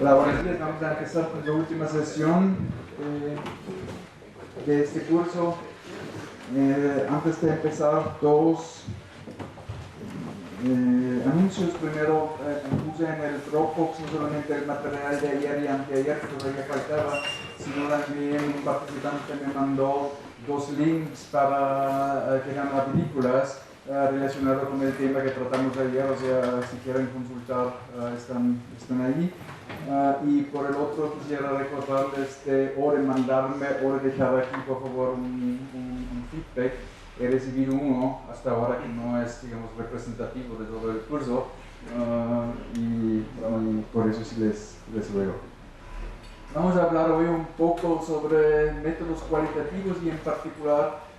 Hola, buenos días. Vamos a empezar con la última sesión de este curso. Antes de empezar, dos anuncios. Primero, puse en el Dropbox no solamente el material de ayer y anteayer que todavía faltaba, sino también un participante me mandó dos links para que eran películas relacionadas con el tema que tratamos ayer, o sea, si quieren consultar, están ahí. Y por el otro quisiera recordarles o de mandarme o de dejar aquí por favor un feedback. He recibido uno hasta ahora que no es, digamos, representativo de todo el curso y por eso sí les ruego. Vamos a hablar hoy un poco sobre métodos cualitativos y en particular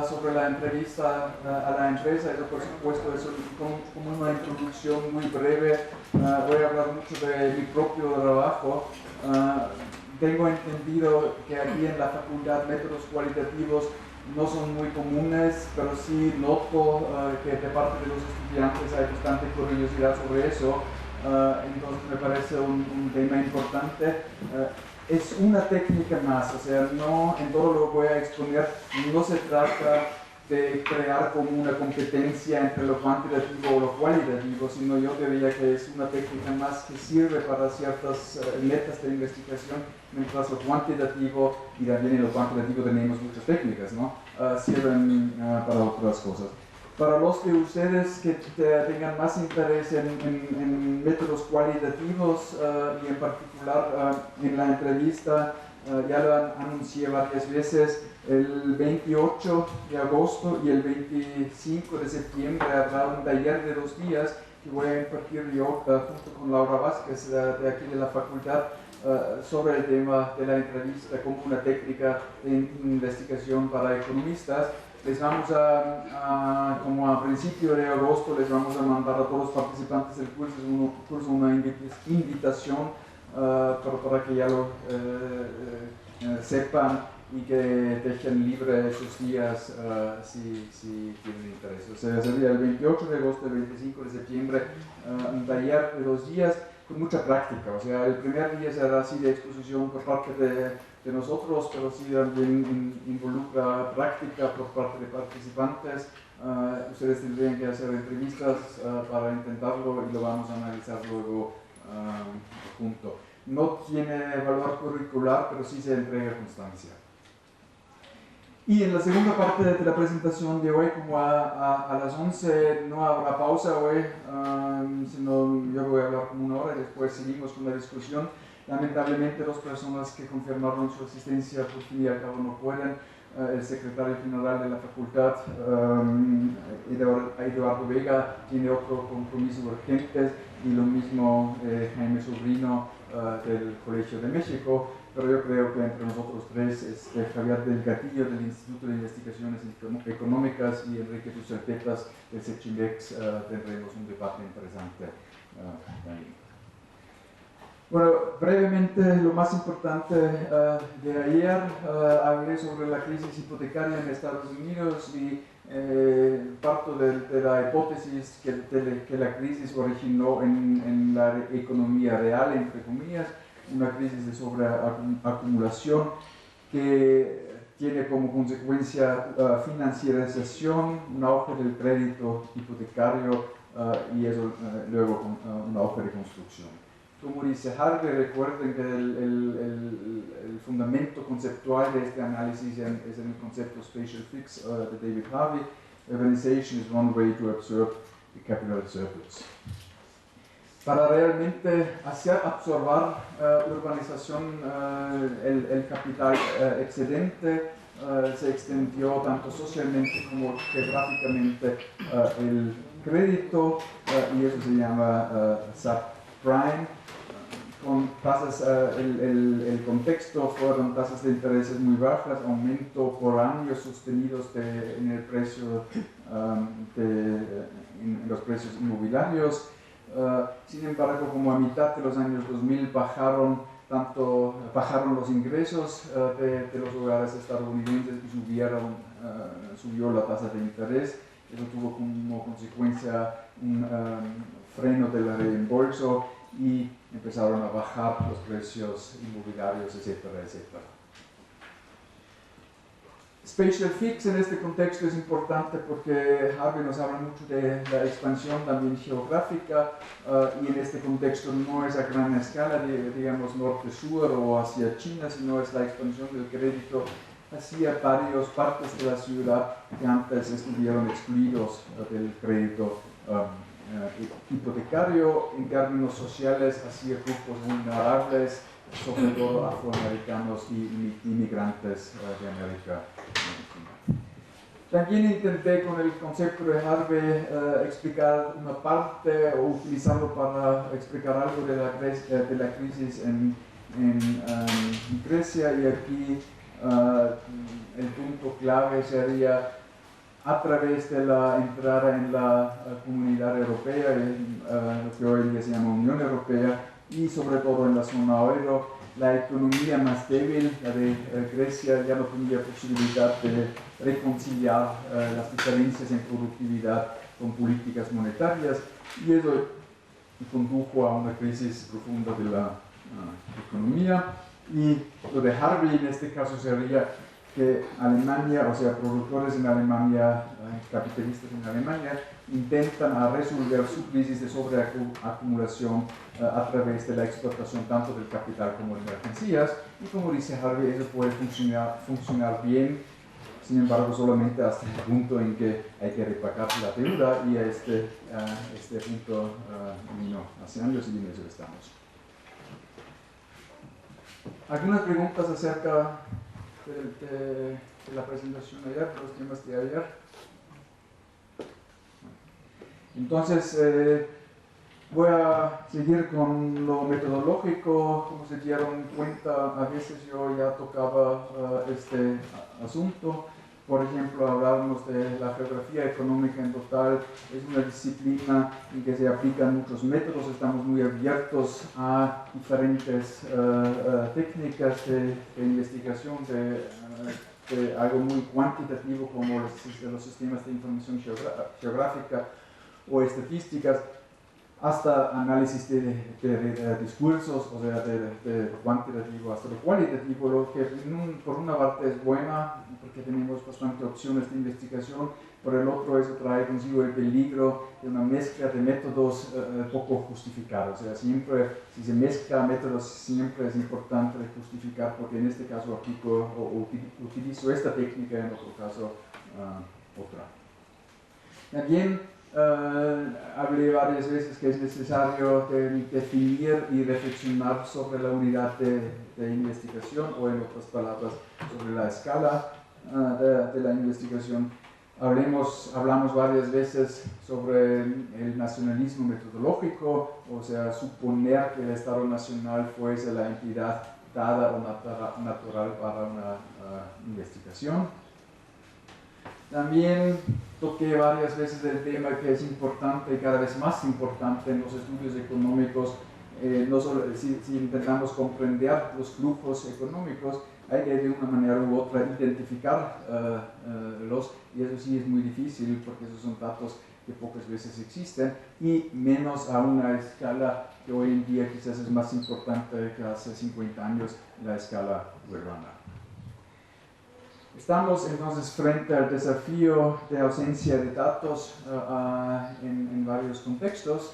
sobre la entrevista a la empresa. Eso por supuesto es como una introducción muy breve. Voy a hablar mucho de mi propio trabajo. Tengo entendido que aquí en la facultad métodos cualitativos no son muy comunes, pero sí noto que de parte de los estudiantes hay bastante curiosidad sobre eso. Entonces me parece un tema importante. Es una técnica más, o sea, no en todo lo que voy a exponer, no se trata de crear como una competencia entre lo cuantitativo o lo cualitativo, sino yo diría que es una técnica más que sirve para ciertas metas de investigación, mientras lo cuantitativo, y también en lo cuantitativo tenemos muchas técnicas, ¿no? Sirven para otras cosas. Para los de ustedes que tengan más interés en métodos cualitativos y en particular en la entrevista, ya lo anuncié varias veces, el 28 de agosto y el 25 de septiembre habrá un taller de 2 días que voy a impartir yo junto con Laura Vázquez de aquí de la facultad sobre el tema de la entrevista como una técnica de investigación para economistas. Les vamos como a principio de agosto, les vamos a mandar a todos los participantes del curso una invitación para que ya lo sepan y que dejen libre esos días si tienen interés. O sea, sería el 28 de agosto y el 25 de septiembre, un taller de 2 días con mucha práctica. O sea, el primer día será así de exposición por parte de nosotros, pero sí también involucra práctica por parte de participantes. Ustedes tendrían que hacer entrevistas para intentarlo y lo vamos a analizar luego junto. No tiene valor curricular, pero sí se entrega constancia. Y en la segunda parte de la presentación de hoy, como a las 11 no habrá pausa hoy, sino yo voy a hablar como 1 hora y después seguimos con la discusión. Lamentablemente 2 personas que confirmaron su asistencia por fin y al cabo no pueden. El secretario general de la facultad, Eduardo Vega, tiene otro compromiso urgente y lo mismo Jaime Sobrino del Colegio de México. Pero yo creo que entre nosotros tres, Javier del Gatillo del Instituto de Investigaciones Económicas y Enrique Tucelpetas del Sechimex, tendremos un debate interesante también. Bueno, brevemente lo más importante de ayer, hablé sobre la crisis hipotecaria en Estados Unidos y parto de la hipótesis que la crisis originó en la economía real, entre comillas, una crisis de sobreacumulación que tiene como consecuencia financiarización, un auge del crédito hipotecario y eso luego un auge de construcción. Como dice Harvey, recuerden que el fundamento conceptual de este análisis es el concepto Spatial Fix de David Harvey. Urbanization is one way to observe the capital surplus. Para realmente hacer absorber urbanización, el capital excedente se extendió tanto socialmente como geográficamente el crédito y eso se llama subprime. Con tasas, el contexto fueron tasas de intereses muy bajas, aumento por años sostenidos en el precio, en los precios inmobiliarios. Sin embargo, como a mitad de los años 2000 bajaron los ingresos de los hogares estadounidenses y subió la tasa de interés. Eso tuvo como consecuencia un freno del reembolso y empezaron a bajar los precios inmobiliarios, etcétera, etcétera. Spatial Fix en este contexto es importante porque Harvey nos habla mucho de la expansión también geográfica y en este contexto no es a gran escala, digamos norte-sur o hacia China, sino es la expansión del crédito hacia varias partes de la ciudad que antes estuvieron excluidos del crédito hipotecario en términos sociales hacia grupos vulnerables, sobre todo afroamericanos y inmigrantes de América Latina. También intenté con el concepto de Harvey explicar una parte o utilizarlo para explicar algo de la crisis en Grecia, y aquí el punto clave sería a través de la entrada en la Comunidad Europea, lo que hoy en día se llama Unión Europea, y sobre todo en la zona euro, la economía más débil, la de Grecia, ya no tenía posibilidad de reconciliar las diferencias en productividad con políticas monetarias, y eso condujo a una crisis profunda de la economía. Y lo de Harvey en este caso sería que Alemania, o sea, productores en Alemania, capitalistas en Alemania, intentan resolver su crisis de sobreacumulación a través de la explotación tanto del capital como de mercancías, y como dice Harvey, eso puede funcionar bien, sin embargo solamente hasta el punto en que hay que repagar la deuda, y a este punto vino hace años y en eso estamos. ¿Algunas preguntas acerca de la presentación de ayer, de los temas de ayer? Entonces, voy a seguir con lo metodológico. Como se dieron cuenta, a veces yo ya tocaba este asunto. Por ejemplo, hablábamos de la geografía económica en total. Es una disciplina en que se aplican muchos métodos. Estamos muy abiertos a diferentes técnicas de investigación, de algo muy cuantitativo como los sistemas de información geográfica o estadísticas, hasta análisis de discursos, o sea, de cuantitativo hasta lo cualitativo, lo que por una parte es buena, porque tenemos bastantes opciones de investigación, por el otro eso trae consigo el peligro de una mezcla de métodos poco justificados. O sea, siempre, si se mezcla métodos, siempre es importante justificar, porque en este caso aplico o utilizo esta técnica, en otro caso otra. También hablé varias veces que es necesario definir y reflexionar sobre la unidad de investigación, o en otras palabras, sobre la escala de la investigación. Hablamos varias veces sobre el nacionalismo metodológico, o sea, suponer que el Estado Nacional fuese la entidad dada o natural para una investigación. También toqué varias veces el tema que es importante y cada vez más importante en los estudios económicos. No solo, si intentamos comprender los flujos económicos, hay que de una manera u otra identificarlos, y eso sí es muy difícil porque esos son datos que pocas veces existen, y menos a una escala que hoy en día quizás es más importante que hace 50 años, la escala urbana. Estamos entonces frente al desafío de ausencia de datos en varios contextos.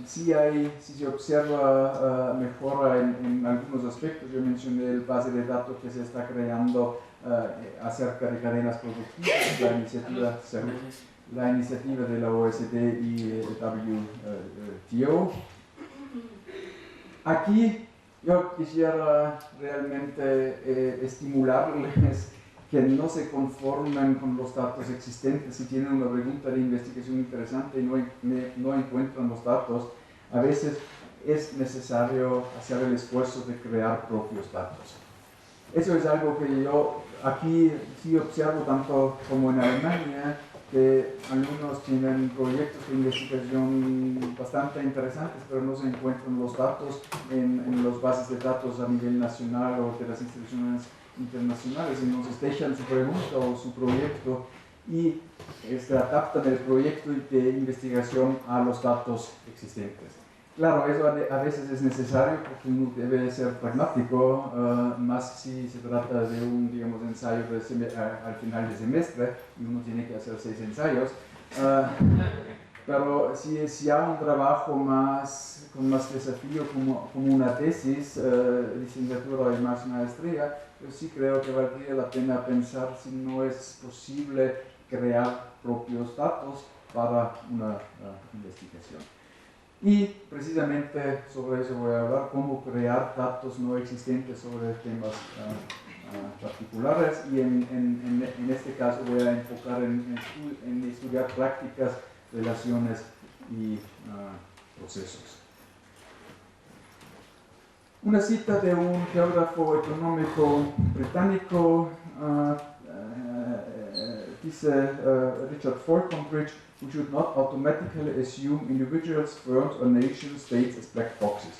Sí se observa mejora en algunos aspectos. Yo mencioné el base de datos que se está creando acerca de cadenas productivas, la iniciativa de la OECD y el WTO. Aquí yo quisiera realmente estimularles que no se conformen con los datos existentes. Si tienen una pregunta de investigación interesante y no encuentran los datos, a veces es necesario hacer el esfuerzo de crear propios datos. Eso es algo que yo aquí sí observo tanto como en Alemania, que algunos tienen proyectos de investigación bastante interesantes, pero no se encuentran los datos en las bases de datos a nivel nacional o de las instituciones internacionales. Entonces dejan su pregunta o su proyecto y adaptan el proyecto de investigación a los datos existentes. Claro, eso a veces es necesario porque uno debe ser pragmático, más si se trata de un, digamos, ensayo al final del semestre y uno tiene que hacer 6 ensayos. Pero si es ya un trabajo con más desafío como una tesis, licenciatura y más maestría, yo sí creo que valdría la pena pensar si no es posible crear propios datos para una investigación. Y precisamente sobre eso voy a hablar, cómo crear datos no existentes sobre temas particulares, y en este caso voy a enfocar en estudiar prácticas, relaciones y procesos. Una cita de un geógrafo económico británico, dice Richard Falconbridge: "We should not automatically assume individuals, firms or nation states as black boxes.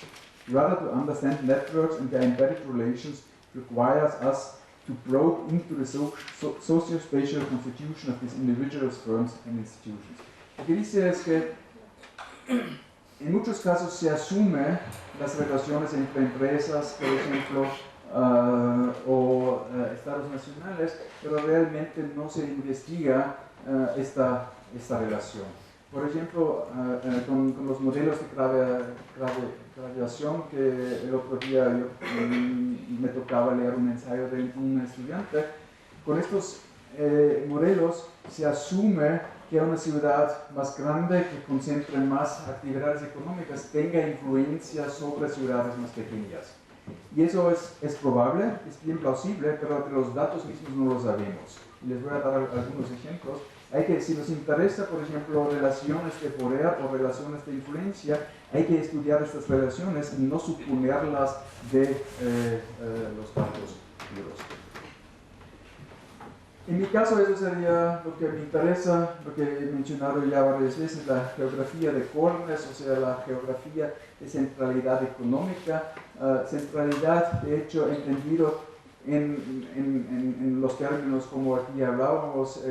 Rather, to understand networks and their embedded relations requires us to probe into the socio-spatial constitution of these individuals, firms and institutions." Lo que dice es que en muchos casos se asume las relaciones entre empresas, por ejemplo, o estados nacionales, pero realmente no se investiga esta relación. Por ejemplo, con los modelos de graduación, que el otro día me tocaba leer un ensayo de un estudiante, con estos modelos se asume que una ciudad más grande, que concentre más actividades económicas, tenga influencia sobre ciudades más pequeñas. Y eso es probable, es bien plausible, pero de los datos mismos no lo sabemos. Y les voy a dar algunos ejemplos. Si nos interesa, por ejemplo, relaciones de poder o relaciones de influencia, hay que estudiar estas relaciones y no suponerlas de los datos puros. En mi caso, eso sería lo que me interesa, lo que he mencionado ya varias veces, la geografía de Cornes, o sea, la geografía de centralidad económica, centralidad, de hecho, entendido en los términos como aquí hablábamos,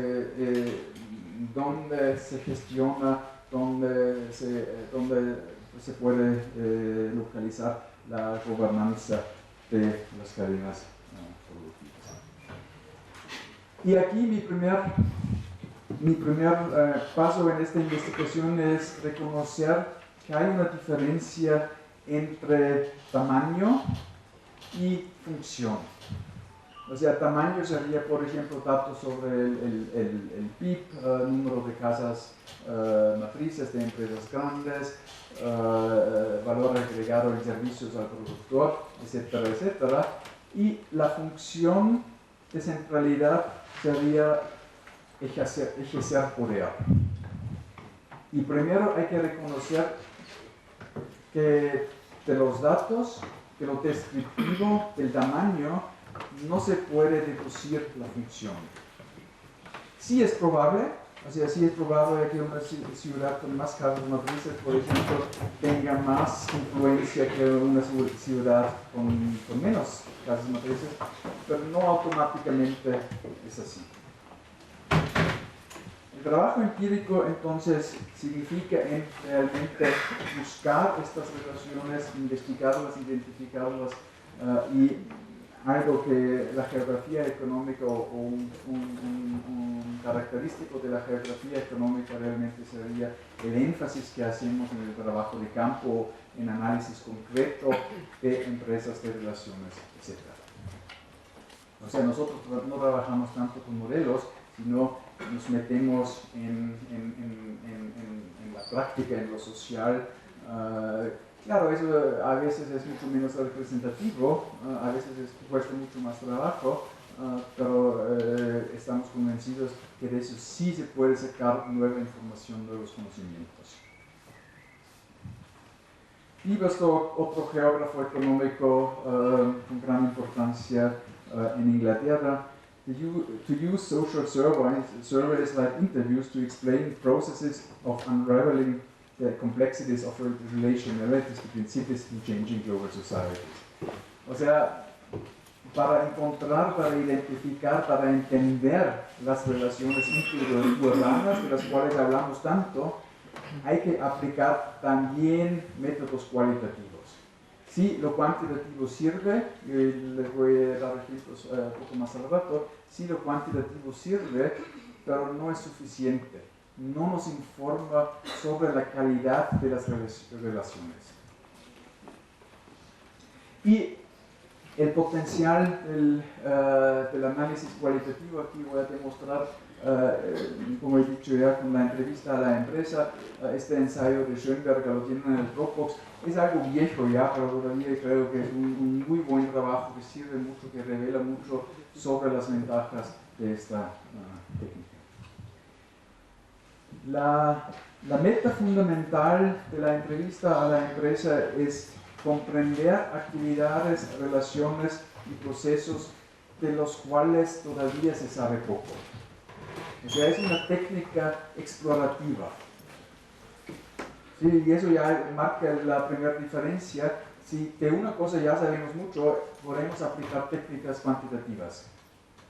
donde se gestiona, donde se puede localizar la gobernanza de las cadenas productivas. Y aquí mi primer paso en esta investigación es reconocer que hay una diferencia entre tamaño y función. O sea, tamaño sería, por ejemplo, datos sobre el PIB, número de casas matrices de empresas grandes, valor agregado en servicios al productor, etcétera, etcétera. Y la función de centralidad sería ejercer poder. Y primero hay que reconocer que de los datos, de lo descriptivo, del tamaño, no se puede deducir la función. Sí es probable, o sea, sí es probable que una ciudad con más casas matrices, por ejemplo, tenga más influencia que una ciudad con menos casas matrices, pero no automáticamente es así. El trabajo empírico, entonces, significa realmente buscar estas relaciones, investigarlas, identificarlas, y algo que la geografía económica o un característico de la geografía económica realmente sería el énfasis que hacemos en el trabajo de campo, en análisis concreto de empresas, de relaciones, etc. O sea, nosotros no trabajamos tanto con modelos, sino nos metemos en la práctica, en lo social. Claro, eso a veces es mucho menos representativo, a veces cuesta mucho más trabajo, pero estamos convencidos que de eso sí se puede sacar nueva información, nuevos conocimientos. Liverstock, otro geógrafo económico con gran importancia en Inglaterra, to use social surveys like interviews to explain processes of unraveling the complexities of relationalities between cities in changing global societies. O sea, para encontrar, para identificar, para entender las relaciones interurbanas de las cuales hablamos tanto, hay que aplicar también métodos cualitativos. Si lo cuantitativo sirve, y les voy a dar ejemplos un poco más al rato, si lo cuantitativo sirve, pero no es suficiente, no nos informa sobre la calidad de las relaciones. Y el potencial del análisis cualitativo, aquí voy a demostrar, como he dicho ya con la entrevista a la empresa, este ensayo de Schoenberger lo tienen en el Dropbox, es algo viejo ya, pero todavía creo que es un muy buen trabajo que sirve mucho, que revela mucho sobre las ventajas de esta técnica. La meta fundamental de la entrevista a la empresa es comprender actividades, relaciones y procesos de los cuales todavía se sabe poco. O sea, es una técnica explorativa. Sí, y eso ya marca la primera diferencia. Si de una cosa ya sabemos mucho, podemos aplicar técnicas cuantitativas,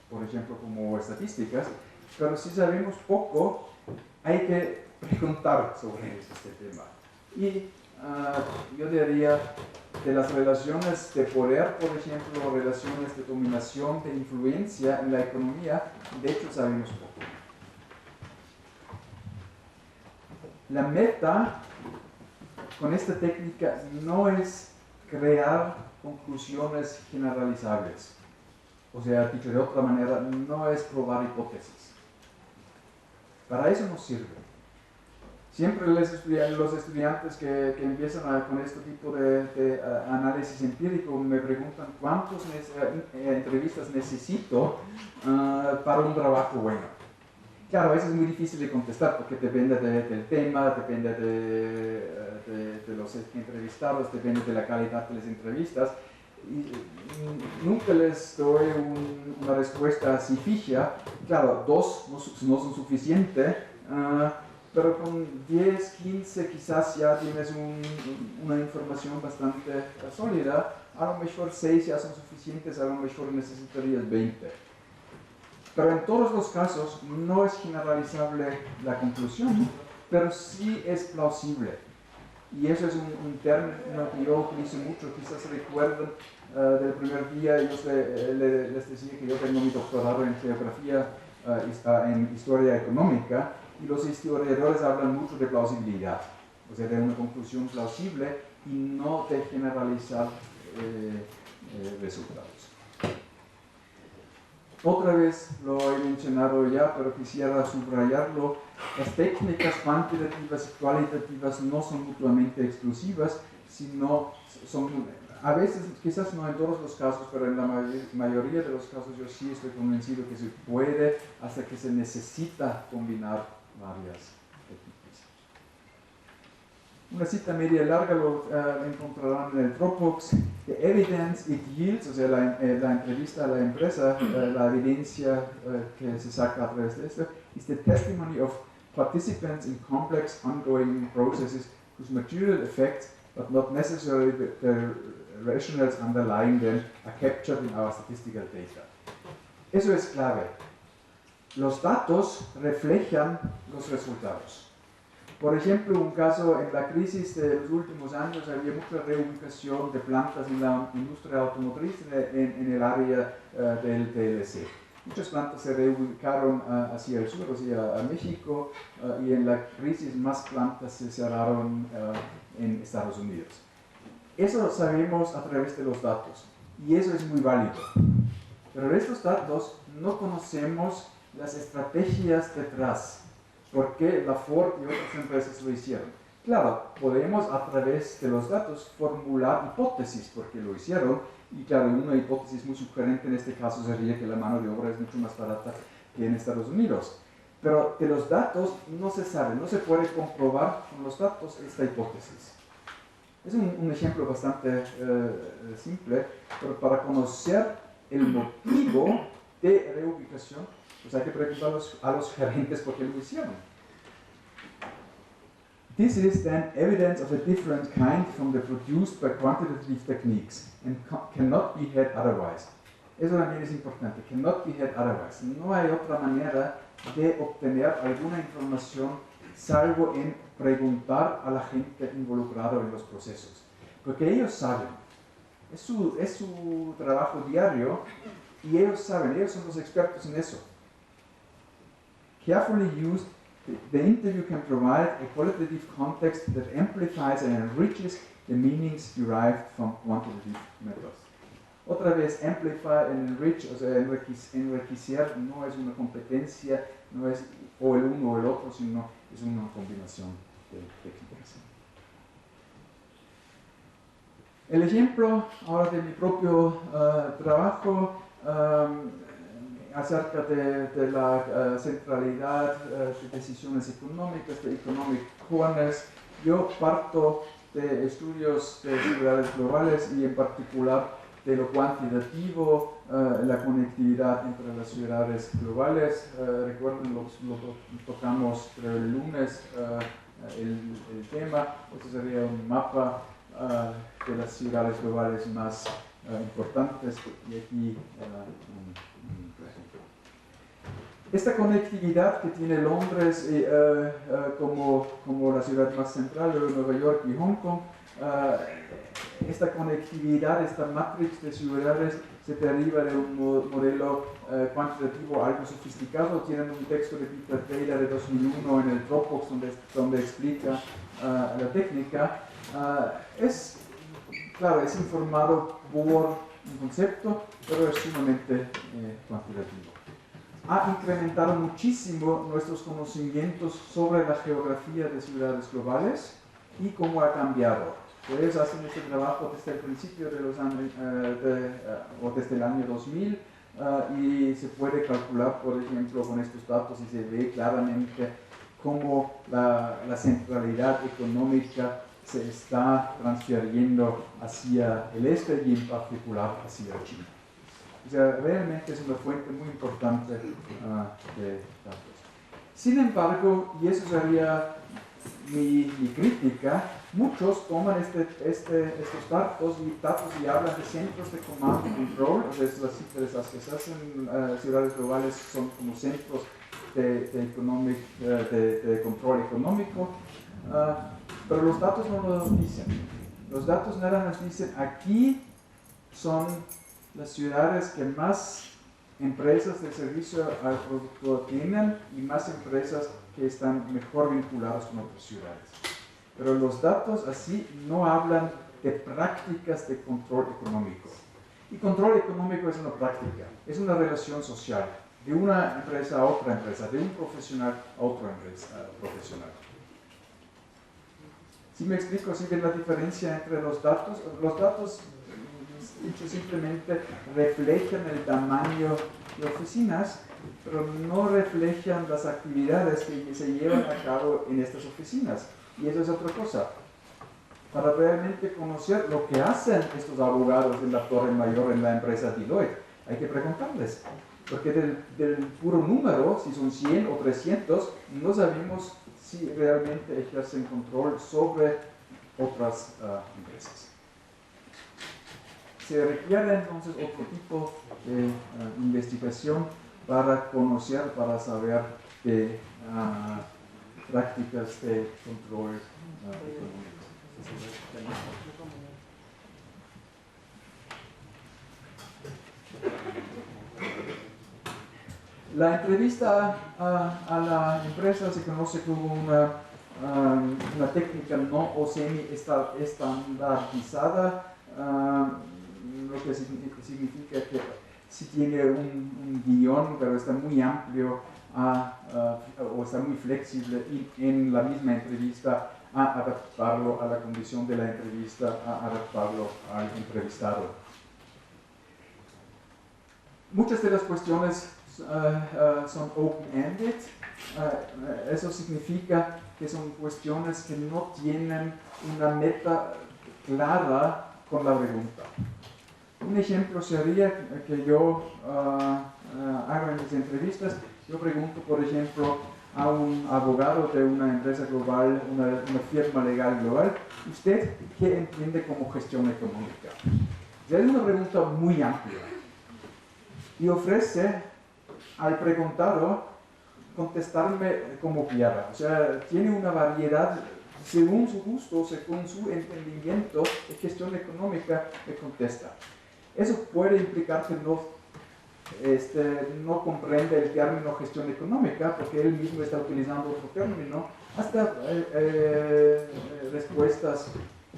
por ejemplo, como estadísticas, pero si sabemos poco, hay que preguntar sobre este tema. Y yo diría, de las relaciones de poder, por ejemplo, relaciones de dominación, de influencia en la economía, de hecho sabemos poco. La meta con esta técnica no es crear conclusiones generalizables. O sea, dicho de otra manera, no es probar hipótesis. Para eso no sirve. Siempre los estudiantes que empiezan con este tipo de análisis empírico me preguntan cuántas entrevistas necesito para un trabajo bueno. Claro, eso es muy difícil de contestar porque depende del tema, depende de los entrevistados, depende de la calidad de las entrevistas. Y nunca les doy una respuesta así fija. Claro, 2 no son suficientes, pero con 10, 15 quizás ya tienes una información bastante sólida. A lo mejor 6 ya son suficientes, a lo mejor necesitarías 20. Pero en todos los casos no es generalizable la conclusión, pero sí es plausible. Y eso es un término que yo utilizo mucho, quizás recuerden del primer día, yo les decía que yo tengo mi doctorado en geografía, en historia económica, y los historiadores hablan mucho de plausibilidad, o sea, de una conclusión plausible y no de generalizar resultados. Otra vez lo he mencionado ya, pero quisiera subrayarlo. Las técnicas cuantitativas y cualitativas no son mutuamente exclusivas, sino son, a veces, quizás no en todos los casos, pero en la mayoría de los casos yo sí estoy convencido que se puede, hasta que se necesita combinar varias técnicas. Una cita media larga lo encontrarán en el Dropbox. The evidence it yields, o sea, la entrevista a la empresa, la evidencia que se saca a través de esto, is the testimony of participants in complex ongoing processes whose material effects, but not necessarily the rationales underlying them, are captured in our statistical data. Eso es clave. Los datos reflejan los resultados. Por ejemplo, un caso en la crisis de los últimos años había mucha reubicación de plantas en la industria automotriz en el área del TLC. Muchas plantas se reubicaron hacia el sur, hacia México, y en la crisis más plantas se cerraron en Estados Unidos. Eso lo sabemos a través de los datos, y eso es muy válido. Pero de estos datos no conocemos las estrategias detrás. ¿Por qué la Ford y otras empresas lo hicieron? Claro, podemos a través de los datos formular hipótesis por qué lo hicieron, y claro, una hipótesis muy sugerente en este caso sería que la mano de obra es mucho más barata que en Estados Unidos. Pero de los datos no se sabe, no se puede comprobar con los datos esta hipótesis. Es un ejemplo bastante simple, pero para conocer el motivo de reubicación, pues hay que preguntar a los gerentes por qué lo hicieron. This is then evidence of a different kind from the produced by quantitative techniques and cannot be had otherwise. Eso también es importante, cannot be had otherwise. No hay otra manera de obtener alguna información salvo en preguntar a la gente involucrada en los procesos. Porque ellos saben, es su trabajo diario y ellos saben, ellos son los expertos en eso. Carefully used, the interview can provide a qualitative context that amplifies and enriches the meanings derived from quantitative methods. Otra vez, amplify and enrich, o sea, enriquecer no es una competencia, no es o el uno o el otro, sino es una combinación de técnicas. El ejemplo ahora de mi propio trabajo acerca de la centralidad de decisiones económicas, de economic corners. Yo parto de estudios de ciudades globales y en particular de lo cuantitativo, la conectividad entre las ciudades globales. Recuerden, lo tocamos el lunes el tema. Este sería un mapa de las ciudades globales más importantes y aquí un ejemplo. Esta conectividad que tiene Londres como la ciudad más central, de Nueva York y Hong Kong, esta conectividad, esta matrix de ciudades se deriva de un modelo cuantitativo algo sofisticado. Tienen un texto de Peter Taylor de 2001 en el Dropbox donde explica la técnica. Claro, es informado por un concepto, pero es sumamente cuantitativo. Ha incrementado muchísimo nuestros conocimientos sobre la geografía de ciudades globales y cómo ha cambiado. Ellos hacen este trabajo desde el principio de los años, o desde el año 2000, y se puede calcular, por ejemplo, con estos datos y se ve claramente cómo la centralidad económica se está transfiriendo hacia el este y en particular hacia China. O sea, realmente es una fuente muy importante de datos. Sin embargo, y eso sería mi crítica, muchos toman estos datos y hablan de centros de command and control, o sea, las cifras que se hacen ciudades globales son como centros de control económico, pero los datos no nos dicen. Los datos nada nos dicen, aquí son las ciudades que más empresas de servicio al productor tienen y más empresas que están mejor vinculadas con otras ciudades. Pero los datos así no hablan de prácticas de control económico. Y control económico es una práctica, es una relación social, de una empresa a otra empresa, de un profesional a otro profesional. Si me explico, ¿sí ven la diferencia entre los datos? Los datos, dicho simplemente, reflejan el tamaño de oficinas, pero no reflejan las actividades que se llevan a cabo en estas oficinas. Y eso es otra cosa. Para realmente conocer lo que hacen estos abogados en la Torre Mayor en la empresa Deloitte, hay que preguntarles. Porque del puro número, si son 100 o 300, no sabemos si realmente ejercen control sobre otras empresas. Se requiere entonces otro tipo de investigación para conocer, para saber de prácticas de control económico. La entrevista a la empresa se conoce como una técnica no o semi-estandarizada, lo que significa que si tiene un guión, pero está muy amplio o está muy flexible y en la misma entrevista a adaptarlo a la condición de la entrevista, a adaptarlo al entrevistado. Muchas de las cuestiones son open-ended. Eso significa que son cuestiones que no tienen una meta clara con la pregunta. Un ejemplo sería que yo hago en mis entrevistas, yo pregunto, por ejemplo, a un abogado de una empresa global, una firma legal global, ¿usted qué entiende como gestión económica? Es una pregunta muy amplia y ofrece al preguntado contestarme como quiera. O sea, tiene una variedad según su gusto, según su entendimiento de gestión económica, me contesta. Eso puede implicar que no comprende el término gestión económica, porque él mismo está utilizando otro término, hasta respuestas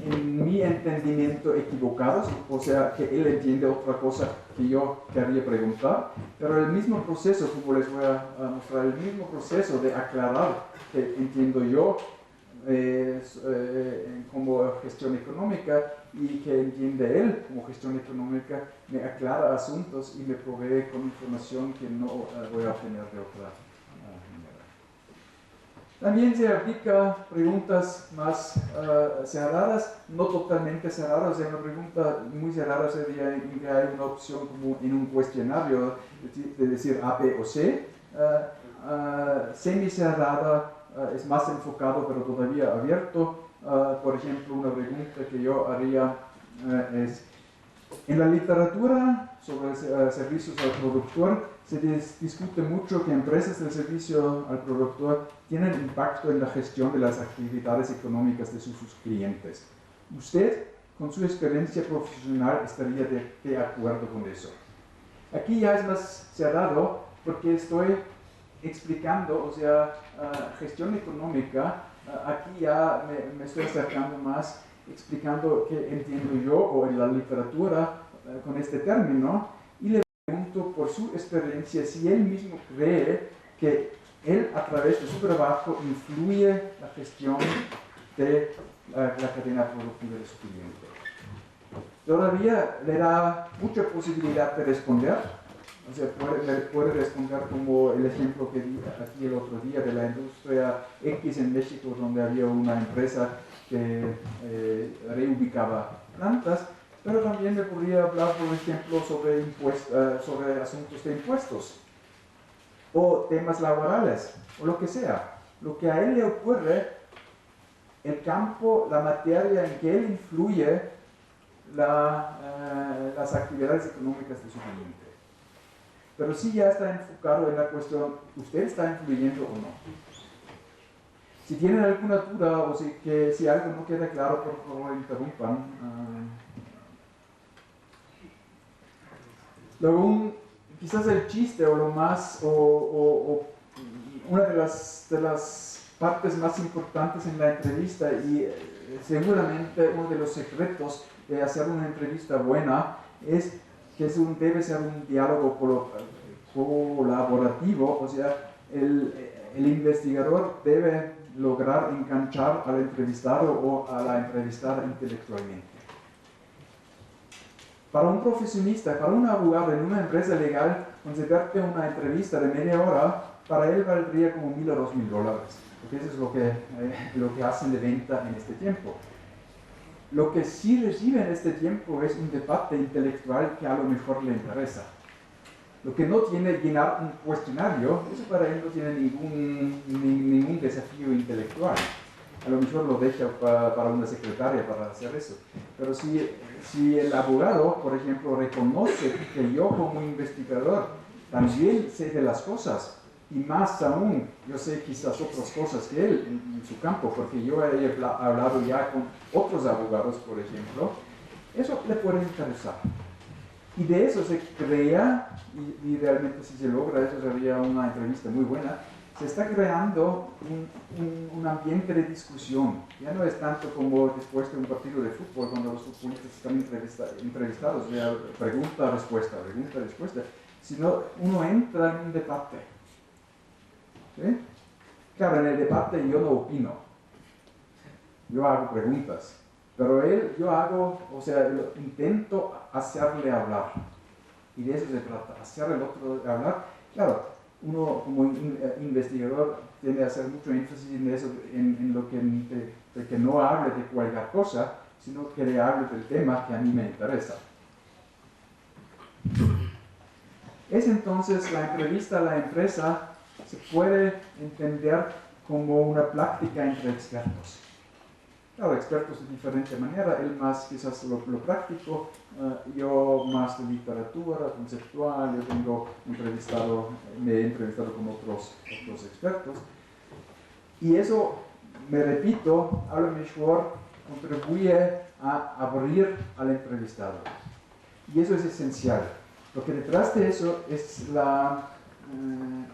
en mi entendimiento equivocados, o sea, que él entiende otra cosa que yo quería preguntar, pero el mismo proceso, como les voy a mostrar, el mismo proceso de aclarar que entiendo yo como gestión económica y que entiende él como gestión económica, me aclara asuntos y me provee con información que no voy a obtener de otra manera. También se aplica preguntas más cerradas, no totalmente cerradas. O sea, una pregunta muy cerrada sería en que hay una opción como en un cuestionario de decir A, B o C. Semi-cerrada es más enfocado pero todavía abierto. Por ejemplo, una pregunta que yo haría es: en la literatura sobre servicios al productor se discute mucho que empresas de servicio al productor tienen impacto en la gestión de las actividades económicas de sus clientes. ¿Usted, con su experiencia profesional, estaría de acuerdo con eso? Aquí ya es más cerrado porque estoy explicando, o sea, gestión económica, aquí ya me estoy acercando más explicando qué entiendo yo o en la literatura con este término, y le pregunto por su experiencia si él mismo cree que él a través de su trabajo influye la gestión de la cadena productiva de su cliente. Todavía le da mucha posibilidad de responder. O sea, puede responder como el ejemplo que di aquí el otro día de la industria X en México, donde había una empresa que reubicaba plantas, pero también me podría hablar, por ejemplo, sobre asuntos de impuestos o temas laborales o lo que sea. Lo que a él le ocurre, el campo, la materia en que él influye las actividades económicas de su cliente. Pero sí ya está enfocado en la cuestión, ¿usted está influyendo o no? Si tienen alguna duda o si algo no queda claro, por favor interrumpan. Luego, quizás el chiste o lo más, o una de las partes más importantes en la entrevista y seguramente uno de los secretos de hacer una entrevista buena es que debe ser un diálogo colaborativo, o sea, el investigador debe lograr enganchar al entrevistado o a la entrevistada intelectualmente. Para un profesionista, para un abogado en una empresa legal, concederte una entrevista de media hora, para él valdría como $1,000 o $2,000, porque eso es lo que hacen de venta en este tiempo. Lo que sí recibe en este tiempo es un debate intelectual que a lo mejor le interesa. Lo que no tiene llenar un cuestionario, eso para él no tiene ningún desafío intelectual. A lo mejor lo deja para una secretaria para hacer eso. Pero si el abogado, por ejemplo, reconoce que yo como investigador también sé de las cosas, y más aún, yo sé quizás otras cosas que él en su campo, porque yo he hablado ya con otros abogados, por ejemplo, eso le puede interesar. Y de eso se crea, y realmente si se logra, eso sería una entrevista muy buena, se está creando un ambiente de discusión. Ya no es tanto como después de un partido de fútbol, cuando los futbolistas están entrevistados, pregunta, respuesta, sino uno entra en un debate. ¿Sí? Claro, en el debate yo no opino, yo hago preguntas, pero intento hacerle hablar, y de eso se trata, hacer el otro hablar. Claro, uno como investigador tiende a hacer mucho énfasis en eso, en lo de que no hable de cualquier cosa, sino que le hable del tema que a mí me interesa. Es entonces la entrevista a la empresa se puede entender como una práctica entre expertos. Claro, expertos de diferente manera, él más quizás lo práctico, yo más de literatura, conceptual, me he entrevistado con otros expertos. expertos. Y eso, me repito, a lo mejor contribuye a abrir al entrevistado. Y eso es esencial, porque detrás de eso es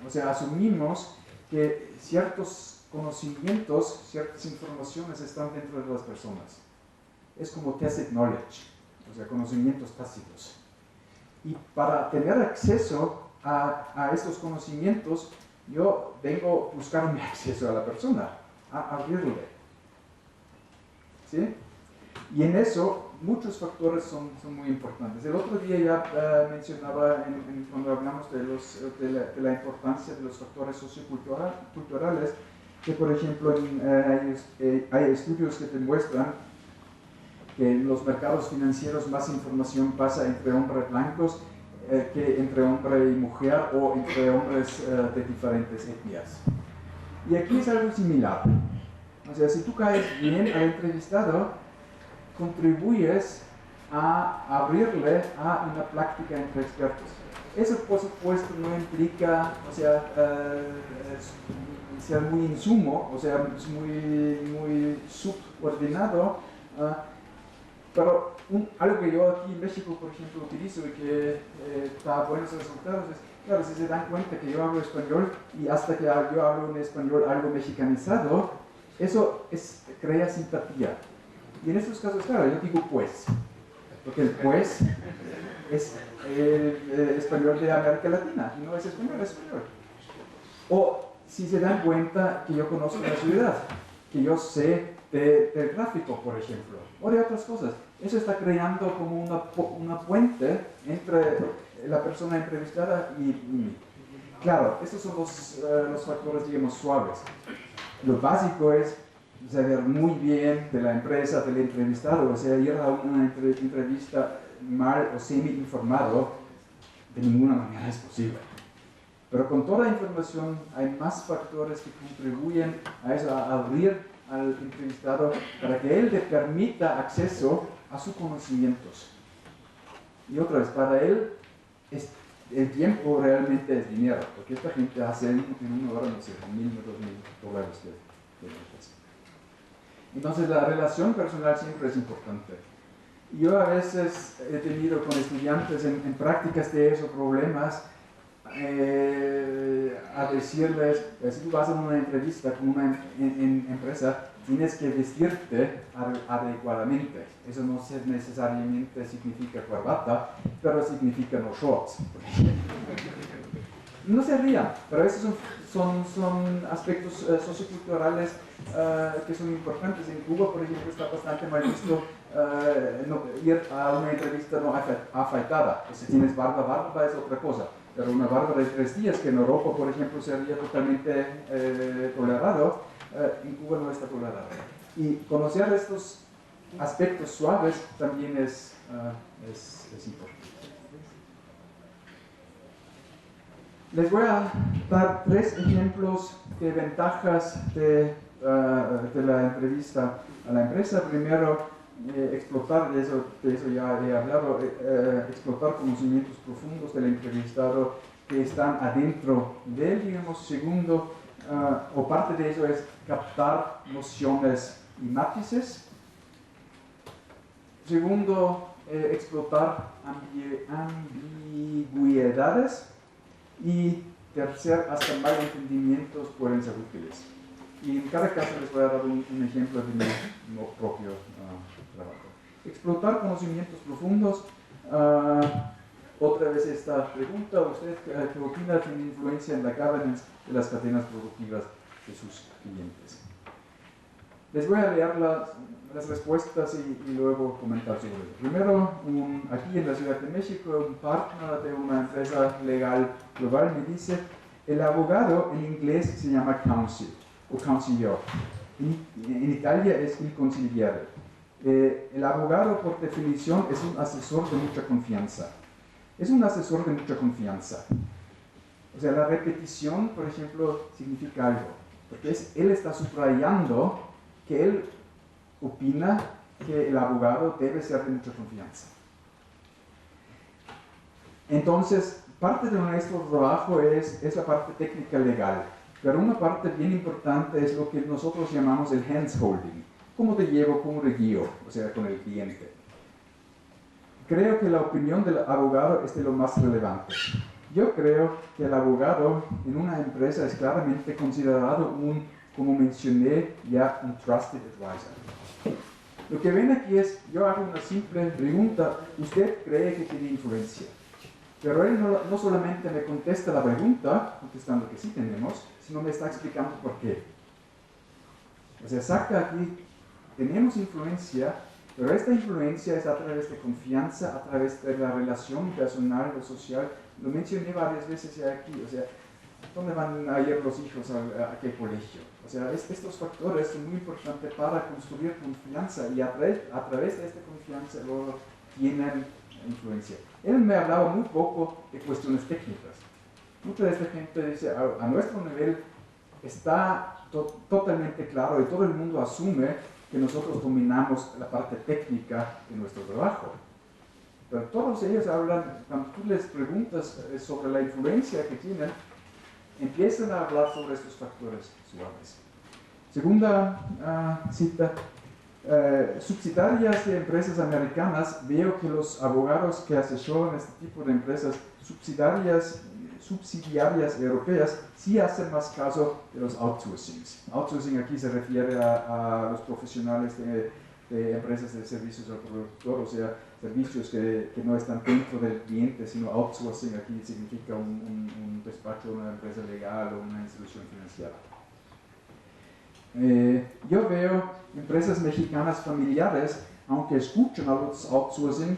o sea, asumimos que ciertos conocimientos, ciertas informaciones están dentro de las personas. Es como tacit knowledge, o sea, conocimientos tácitos. Y para tener acceso a estos conocimientos, yo vengo buscando acceso a la persona, a abrirle. ¿Sí? Y en eso muchos factores son muy importantes. El otro día ya mencionaba cuando hablamos de la importancia de los factores socioculturales, que por ejemplo hay estudios que demuestran que en los mercados financieros más información pasa entre hombres blancos que entre hombre y mujer o entre hombres de diferentes etnias. Y aquí es algo similar. O sea, si tú caes bien al entrevistado, contribuyes a abrirle a una práctica entre expertos. Eso, por supuesto, no implica, o sea, ser muy insumo, o sea, muy subordinado, pero algo que yo aquí en México, por ejemplo, utilizo y que da buenos resultados es, claro, si se dan cuenta que yo hablo español y hasta que yo hablo un español algo mexicanizado, eso crea simpatía. Y en estos casos, claro, yo digo pues, porque el pues es el español de América Latina, y no es español, es español. O si se dan cuenta que yo conozco la ciudad, que yo sé del tráfico, por ejemplo, o de otras cosas. Eso está creando como una puente entre la persona entrevistada y mí. Claro, estos son los factores, digamos, suaves. Lo básico es saber muy bien de la empresa, del entrevistado, o sea, ir a una entrevista mal o semi-informado, de ninguna manera es posible. Pero con toda la información hay más factores que contribuyen a eso, a abrir al entrevistado para que él le permita acceso a sus conocimientos. Y otra vez, para él el tiempo realmente es dinero, porque esta gente hace en una hora, no sé, $1,000 o $2,000 de ventas. Entonces la relación personal siempre es importante. Yo a veces he tenido con estudiantes en prácticas de esos problemas a decirles, si tú vas a una entrevista con una empresa, tienes que vestirte adecuadamente. Eso no necesariamente significa corbata, pero significa no shorts. No se rían, pero esos son aspectos socioculturales que son importantes. En Cuba, por ejemplo, está bastante mal visto ir a una entrevista no afeitada. Si tienes barba es otra cosa. Pero una barba de 3 días, que en Europa, por ejemplo, sería totalmente tolerado, en Cuba no está tolerado. Y conocer estos aspectos suaves también es importante. Les voy a dar 3 ejemplos de ventajas de la entrevista a la empresa. Primero, explotar, de eso ya he hablado, explotar conocimientos profundos del entrevistado que están adentro de él, digamos. Segundo, o parte de eso es captar nociones y matices. Segundo, explotar ambigüedades. Y tercer, hasta malentendimientos pueden ser útiles. Y en cada caso les voy a dar un ejemplo de mi propio trabajo. Explotar conocimientos profundos. Otra vez esta pregunta, ¿usted qué opina? ¿Tiene influencia en la governance de las cadenas productivas de sus clientes? Les voy a leer las respuestas y luego comentar sobre eso. Primero, aquí en la Ciudad de México, un partner de una empresa legal global me dice, el abogado en inglés se llama counsel o counsellor. En Italia es il consigliere. El abogado, por definición, es un asesor de mucha confianza. Es un asesor de mucha confianza. O sea, la repetición, por ejemplo, significa algo. Porque él está subrayando que él opina que el abogado debe ser de mucha confianza. Entonces, parte de nuestro trabajo es la parte técnica legal. Pero una parte bien importante es lo que nosotros llamamos el hands-holding. ¿Cómo te llevo, cómo te guío? O sea, con el cliente. Creo que la opinión del abogado es de lo más relevante. Yo creo que el abogado en una empresa es claramente considerado como mencioné ya, un trusted advisor. Lo que ven aquí es, yo hago una simple pregunta, ¿usted cree que tiene influencia? Pero él no solamente me contesta la pregunta, contestando que sí tenemos, sino me está explicando por qué. O sea, saca aquí, tenemos influencia, pero esta influencia es a través de confianza, a través de la relación personal o social. Lo mencioné varias veces ya aquí, o sea, ¿dónde van a ir los hijos a qué colegio? O sea, estos factores son muy importantes para construir confianza y a través de esta confianza luego tienen influencia. Él me hablaba muy poco de cuestiones técnicas. Mucha de esta gente dice, a nuestro nivel está totalmente claro y todo el mundo asume que nosotros dominamos la parte técnica de nuestro trabajo. Pero todos ellos hablan, cuando tú les preguntas sobre la influencia que tienen, empiezan a hablar sobre estos factores suaves. Segunda cita, subsidiarias de empresas americanas, veo que los abogados que asesoran este tipo de empresas subsidiarias europeas sí hacen más caso de los outsourcings. Outsourcing aquí se refiere a los profesionales de empresas de servicios al productor, o sea, servicios que no están dentro del cliente, sino outsourcing aquí significa un despacho, una empresa legal o una institución financiera. Yo veo empresas mexicanas familiares, aunque escuchan a los outsourcing,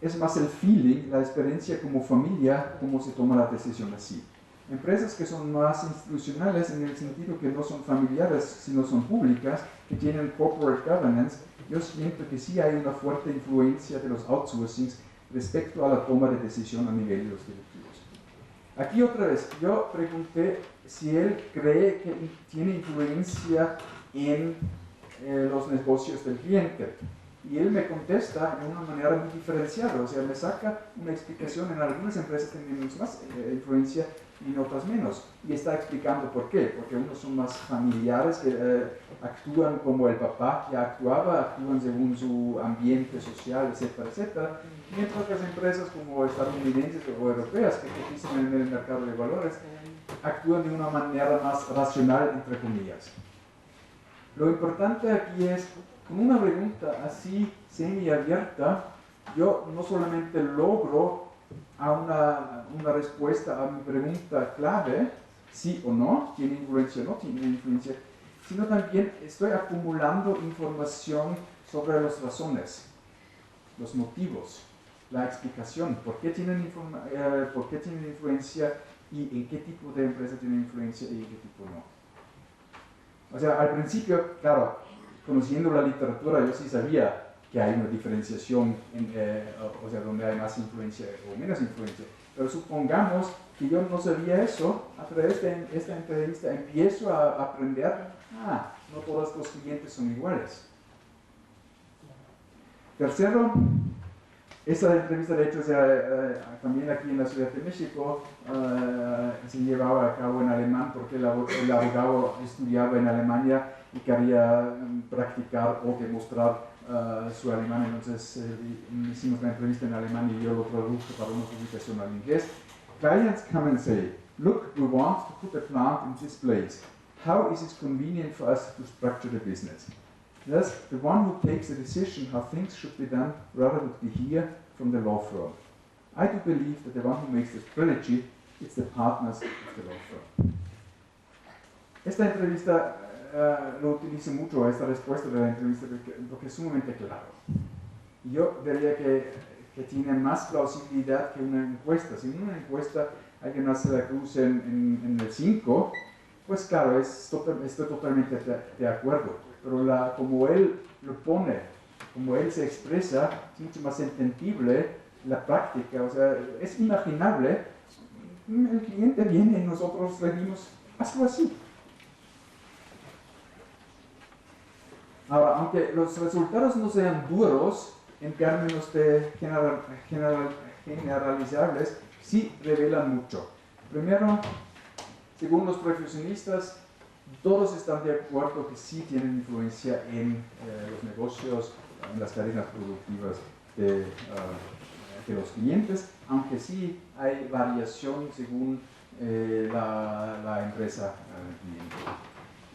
es más el feeling, la experiencia como familia, cómo se toma la decisión así. Empresas que son más institucionales en el sentido que no son familiares, sino son públicas, que tienen corporate governance, yo siento que sí hay una fuerte influencia de los outsourcings respecto a la toma de decisión a nivel de los directivos. Aquí otra vez, yo pregunté si él cree que tiene influencia en los negocios del cliente. Y él me contesta de una manera muy diferenciada, o sea, me saca una explicación. En algunas empresas tenemos más influencia y en otras menos. Y está explicando por qué, porque unos son más familiares, que actúan como el papá ya actuaba, actúan según su ambiente social, etcétera, etcétera. Mientras que las empresas como estadounidenses o europeas que cotizan en el mercado de valores, actúan de una manera más racional, entre comillas. Lo importante aquí es, con una pregunta así semiabierta, yo no solamente logro a una respuesta a mi pregunta clave, sí o no, tiene influencia o no tiene influencia, sino también estoy acumulando información sobre las razones, los motivos, la explicación, por qué tienen influencia y en qué tipo de empresa tienen influencia y en qué tipo no. O sea, al principio, claro, conociendo la literatura, yo sí sabía que hay una diferenciación, o sea, donde hay más influencia o menos influencia. Pero supongamos que yo no sabía eso, a través de esta entrevista empiezo a aprender, no todos los clientes son iguales. Tercero, esta entrevista de hecho también aquí en la Ciudad de México se llevaba a cabo en alemán porque el abogado estudiaba en Alemania y quería practicar o demostrar su alemán, entonces hicimos la entrevista en alemán y yo lo traduje para una publicación al inglés. Clients come and say, look, we want to put a plant in this place. How is it convenient for us to structure the business? Thus, the one who takes the decision how things should be done rather would be here from the law firm. I do believe that the one who makes the strategy is the partners of the law firm. Esta entrevista lo utilizo mucho, esta respuesta de la entrevista, porque es sumamente claro. Yo diría que tiene más plausibilidad que una encuesta. Si en una encuesta alguien hace la cruz en el 5, pues claro, estoy totalmente de acuerdo. Pero como él lo pone, como él se expresa, es mucho más entendible la práctica. O sea, es imaginable, el cliente viene y nosotros le dimos, hazlo así. Ahora, aunque los resultados no sean duros en términos de generalizables, sí revelan mucho. Primero, según los profesionistas, todos están de acuerdo que sí tienen influencia en los negocios, en las cadenas productivas de los clientes, aunque sí hay variación según la empresa cliente.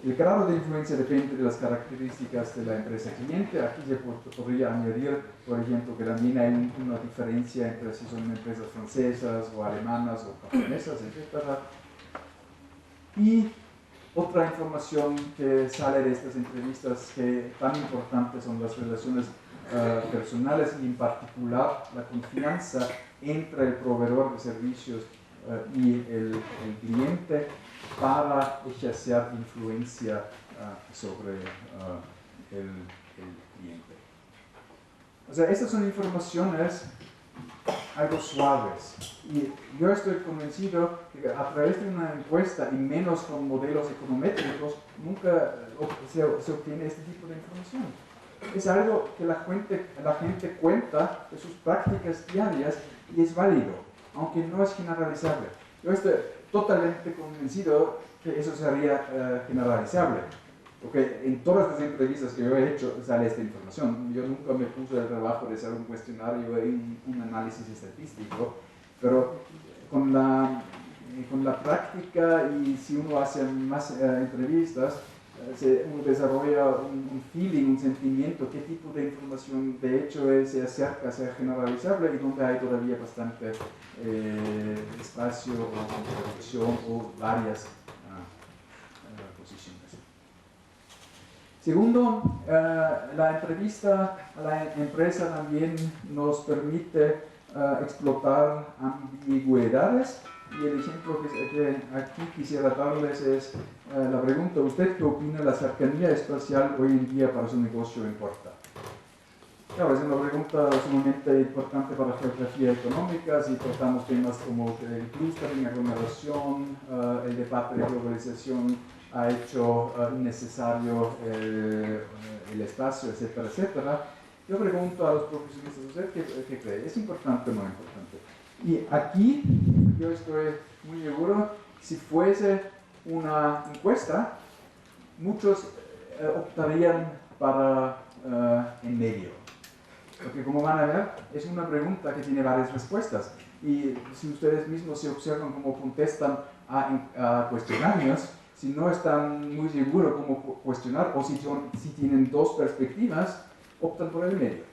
El grado de influencia depende de las características de la empresa cliente. Aquí se podría añadir, por ejemplo, que también hay una diferencia entre si son empresas francesas o alemanas o japonesas, etc. Y otra información que sale de estas entrevistas que tan importantes son las relaciones personales y en particular la confianza entre el proveedor de servicios y el cliente para ejercer influencia sobre el cliente. O sea, estas son informaciones algo suaves. Y yo estoy convencido que a través de una encuesta y menos con modelos econométricos nunca se obtiene este tipo de información. Es algo que la gente cuenta de sus prácticas diarias y es válido, aunque no es generalizable. Yo estoy totalmente convencido que eso sería generalizable, porque en todas las entrevistas que yo he hecho sale esta información. Yo nunca me puse el trabajo de hacer un cuestionario y un análisis estadístico, pero con la práctica y si uno hace más entrevistas, uno desarrolla un feeling, un sentimiento, qué tipo de información de hecho se acerca a ser generalizable y donde hay todavía bastante espacio o contradicción o varias posiciones. Segundo, la entrevista a la empresa también nos permite explotar ambigüedades. Y el ejemplo que aquí quisiera darles es la pregunta: ¿usted qué opina de la cercanía espacial hoy en día para su negocio importa? Claro, es una pregunta sumamente importante para la geografía económica. Si tratamos temas como el clustering, aglomeración, el debate de globalización ha hecho innecesario el espacio, etcétera, etcétera. Yo pregunto a los profesionistas: ¿usted qué cree? ¿Es importante o no importante? Y aquí yo estoy muy seguro, si fuese una encuesta, muchos optarían para en medio. Porque como van a ver, es una pregunta que tiene varias respuestas. Y si ustedes mismos se observan cómo contestan a cuestionarios, si no están muy seguros cómo cuestionar, o si tienen dos perspectivas, optan por el medio.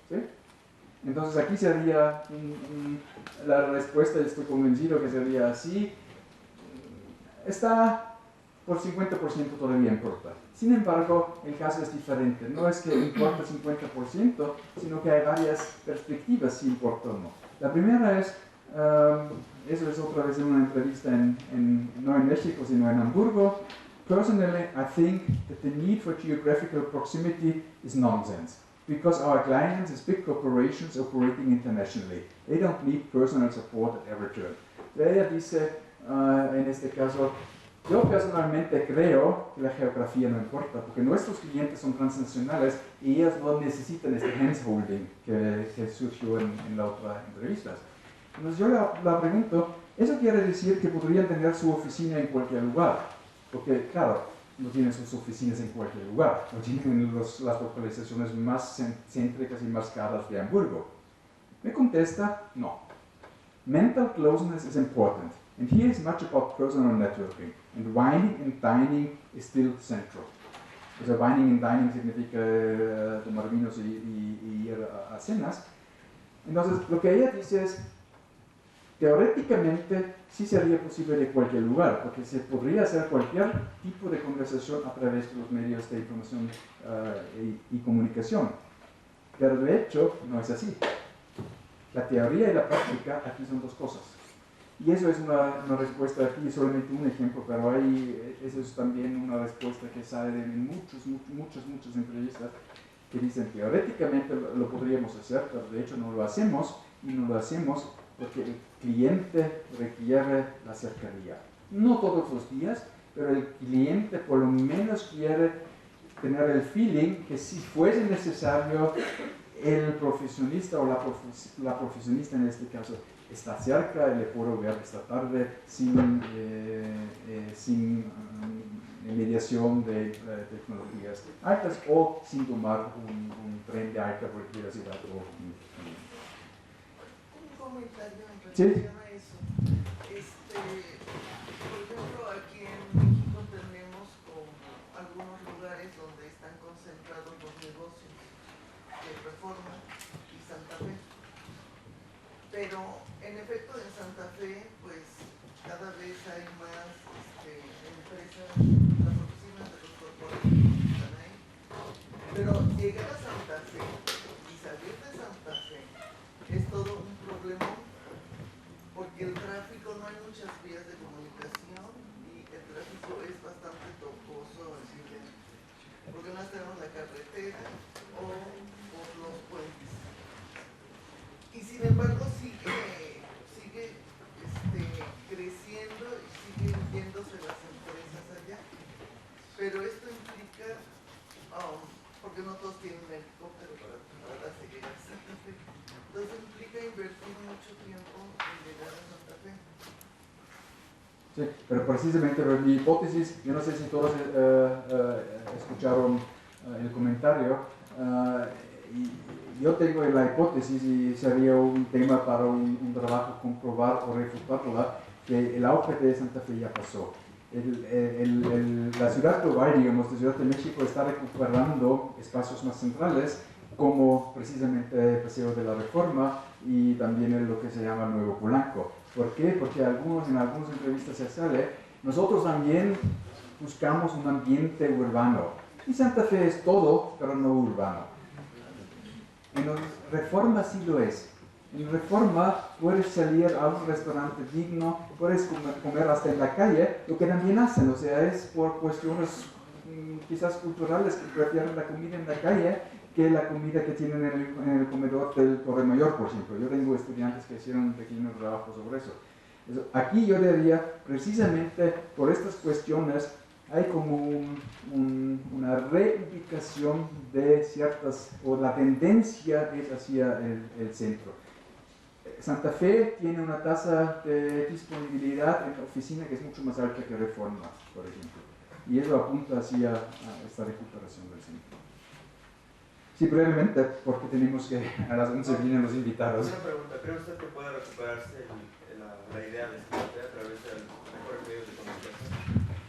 ¿Sí? Entonces aquí sería la respuesta, estoy convencido que sería así. Está por 50% todavía importa. Sin embargo, el caso es diferente. No es que importa 50%, sino que hay varias perspectivas si importa o no. La primera es, eso es otra vez en una entrevista no en México, sino en Hamburgo. Personally, I think that the need for geographical proximity is nonsense, because our clients is big corporations operating internationally. They don't need personal support at every turn. Ella dice, en este caso, yo personalmente creo que la geografía no importa, porque nuestros clientes son transnacionales y ellos no necesitan este hands-holding que surgió en la otra entrevista. Entonces yo la pregunto, ¿eso quiere decir que podrían tener su oficina en cualquier lugar? Porque, claro, no tienen sus oficinas en cualquier lugar, no tienen las localizaciones más céntricas y más caras de Hamburgo. Me contesta, no. Mental closeness is important, and here is much about personal networking, and wining and dining is still central. O sea, wining and dining significa tomar vinos y ir a cenas. Entonces, lo que ella dice es, teóricamente sí sería posible de cualquier lugar, porque se podría hacer cualquier tipo de conversación a través de los medios de información y comunicación. Pero de hecho no es así. La teoría y la práctica aquí son dos cosas. Y eso es una respuesta aquí, solamente un ejemplo, pero eso es también una respuesta que sale de muchas entrevistas que dicen teóricamente lo podríamos hacer, pero de hecho no lo hacemos, y no lo hacemos porque el cliente requiere la cercanía. No todos los días, pero el cliente por lo menos quiere tener el feeling que si fuese necesario, el profesionista o la profesionista en este caso está cerca y le puedo ver esta tarde sin mediación de tecnologías altas o sin tomar un tren de alta velocidad. Un comentario en ¿Sí? relación a eso. Por ejemplo, aquí en México tenemos como algunos lugares donde están concentrados los negocios de Reforma y Santa Fe. Pero en efecto en Santa Fe, pues cada vez hay más empresas, las oficinas de los corporativos que están ahí. Pero llegar a Santa Fe y salir de Santa Fe es todo un problema porque el tráfico, no hay muchas vías de comunicación y el tráfico es bastante tocoso, porque no tenemos la carretera o por los puentes. Y sin embargo sigue creciendo y siguen yéndose las empresas allá. Pero esto implica, porque no todos tienen un helicóptero para llegar a Santa Fe, entonces implica invertir mucho tiempo en llegar a Santa Fe. Sí, pero precisamente mi hipótesis, yo no sé si todos escucharon el comentario, yo tengo la hipótesis, y sería un tema para un trabajo comprobar o refutarla, que el auge de Santa Fe ya pasó. La ciudad global, digamos, la Ciudad de México está recuperando espacios más centrales, como precisamente el Paseo de la Reforma y también lo que se llama Nuevo Polanco. ¿Por qué? Porque en algunas entrevistas se sale, nosotros también buscamos un ambiente urbano. Y Santa Fe es todo, pero no urbano. En Reforma sí lo es. En Reforma puedes salir a un restaurante digno, puedes comer hasta en la calle, lo que también hacen, o sea, es por cuestiones quizás culturales que prefieren la comida en la calle que la comida que tienen en el comedor del Torre Mayor, por ejemplo. Yo tengo estudiantes que hicieron un pequeño trabajo sobre eso. Aquí yo diría, precisamente por estas cuestiones, hay como una reubicación de ciertas, o la tendencia es hacia el centro. Santa Fe tiene una tasa de disponibilidad en la oficina que es mucho más alta que Reforma, por ejemplo. Y eso apunta hacia esta recuperación del centro. Sí, brevemente, porque tenemos que a las 11 vienen los invitados. Una pregunta, ¿cree usted que puede recuperarse la idea de Santa Fe a través de mejores medios de comunicación?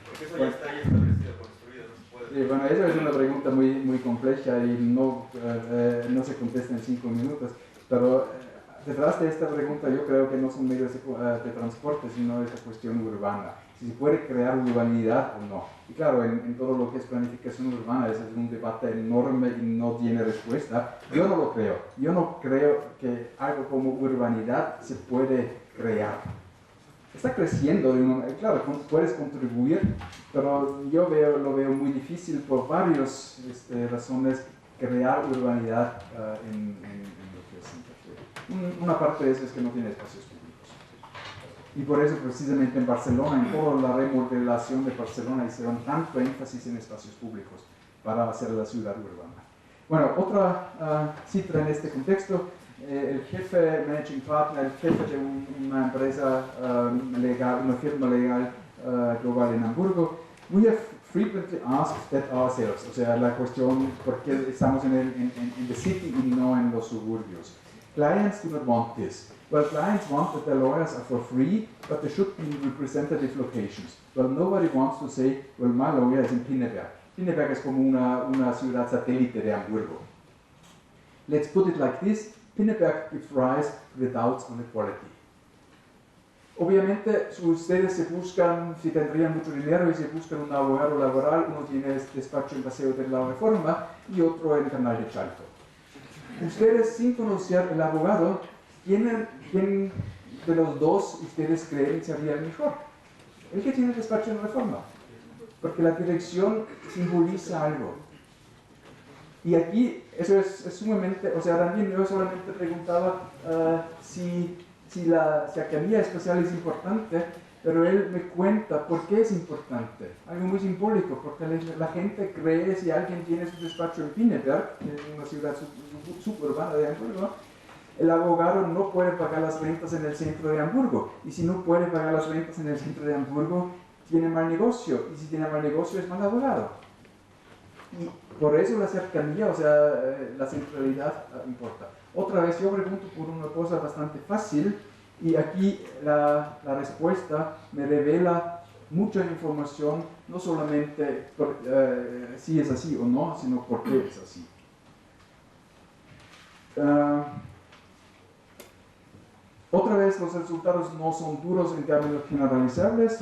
Porque eso ya está ahí establecido, construido, no se puede... Sí, bueno, esa es una pregunta muy compleja y no se contesta en 5 minutos, pero detrás de esta pregunta yo creo que no son medios de transporte, sino esa cuestión urbana. Si se puede crear urbanidad o no. Y claro, en todo lo que es planificación urbana, ese es un debate enorme y no tiene respuesta. Yo no lo creo. Yo no creo que algo como urbanidad se puede crear. Está creciendo, claro, puedes contribuir, pero yo lo veo muy difícil por varias razones crear urbanidad en lo que es Santa Fe. Una parte de eso es que no tiene espacios públicos. Y por eso precisamente en Barcelona, en toda la remodelación de Barcelona, hicieron tanto énfasis en espacios públicos para hacer la ciudad urbana. Bueno, otra cifra en este contexto, el jefe, managing partner, el jefe de una empresa legal, una firma legal global en Hamburgo, we have frequently asked that ourselves, o sea, la cuestión, ¿por qué estamos en the city y no en los suburbios? Clients do not want this. Well, clients want that their lawyers are for free, but they should be in representative locations. Well, nobody wants to say, well, my lawyer is in Pinneberg. Pinneberg es como una ciudad satélite de Hamburgo. Let's put it like this, Pinneberg gives rise to the doubts on equality. Obviamente, si ustedes si tendrían mucho dinero y se buscan un abogado laboral, uno tiene despacho en Paseo de la Reforma y otro en Canal de Chalco. Ustedes, sin conocer el abogado, ¿quién de los dos ustedes creen sería el mejor? El que tiene despacho en Reforma. Porque la dirección simboliza algo. Y aquí, eso es sumamente, o sea, también yo solamente preguntaba si la Academia Especial es importante, pero él me cuenta por qué es importante. Algo muy simbólico, porque la gente cree, si alguien tiene su despacho en Pinneberg, que es una ciudad suburbana de Hamburgo, El abogado no puede pagar las rentas en el centro de Hamburgo, y si no puede pagar las rentas en el centro de Hamburgo, tiene mal negocio, y si tiene mal negocio es mal abogado. Y por eso la cercanía, o sea, la centralidad importa. Otra vez yo pregunto por una cosa bastante fácil, y aquí la respuesta me revela mucha información, no solamente si es así o no, sino por qué es así. Otra vez, los resultados no son duros en términos generalizables,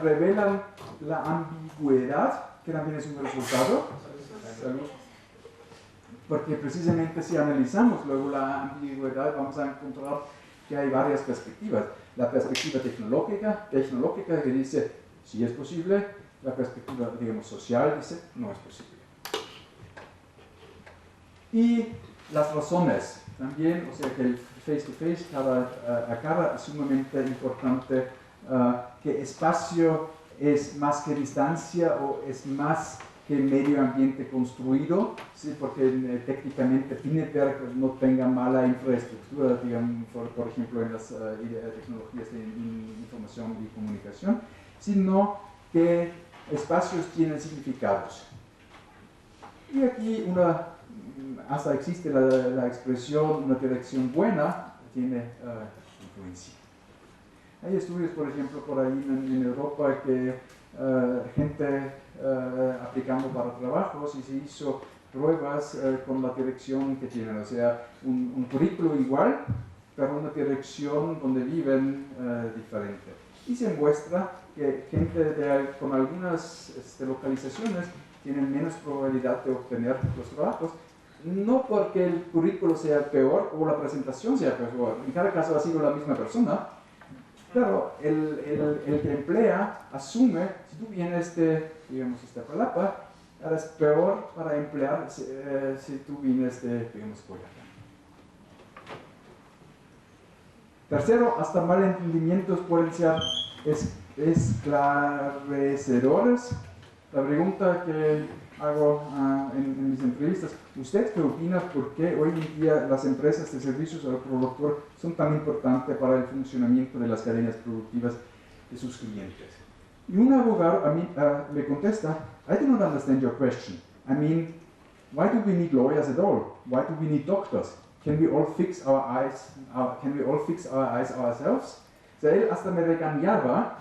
revelan la ambigüedad, que también es un resultado. Porque precisamente si analizamos luego la ambigüedad, vamos a encontrar que hay varias perspectivas. La perspectiva tecnológica que dice, sí es posible. La perspectiva, digamos, social dice, no es posible. Y las razones también, o sea que el face-to-face, cara a cara, es sumamente importante, que espacio es más que distancia o es más que medio ambiente construido, ¿sí? Porque técnicamente Pinneberg no tenga mala infraestructura, digamos, por ejemplo, en las tecnologías de información y comunicación, sino que espacios tienen significados. Y aquí hasta existe la expresión una dirección buena, tiene influencia. Hay estudios, por ejemplo, por ahí en Europa que gente aplicando para trabajos y se hizo pruebas con la dirección que tienen, o sea, un currículo igual, pero una dirección donde viven diferente. Y se muestra que gente con algunas localizaciones tienen menos probabilidad de obtener los trabajos, no porque el currículo sea peor o la presentación sea peor, en cada caso ha sido la misma persona, pero el que emplea asume, si tú vienes de, digamos, esta Palapa, eres peor para emplear si tú vienes de, digamos, Coyoacán. Tercero, hasta malentendimientos pueden ser esclarecedores. La pregunta que hago en mis entrevistas, ¿usted qué opina por qué hoy en día las empresas de servicios al productor son tan importantes para el funcionamiento de las cadenas productivas de sus clientes? Y un abogado a mí me contesta, I do not understand your question. I mean, why do we need lawyers at all? Why do we need doctors? Can we all fix our eyes ourselves? O sea, él hasta me regañaba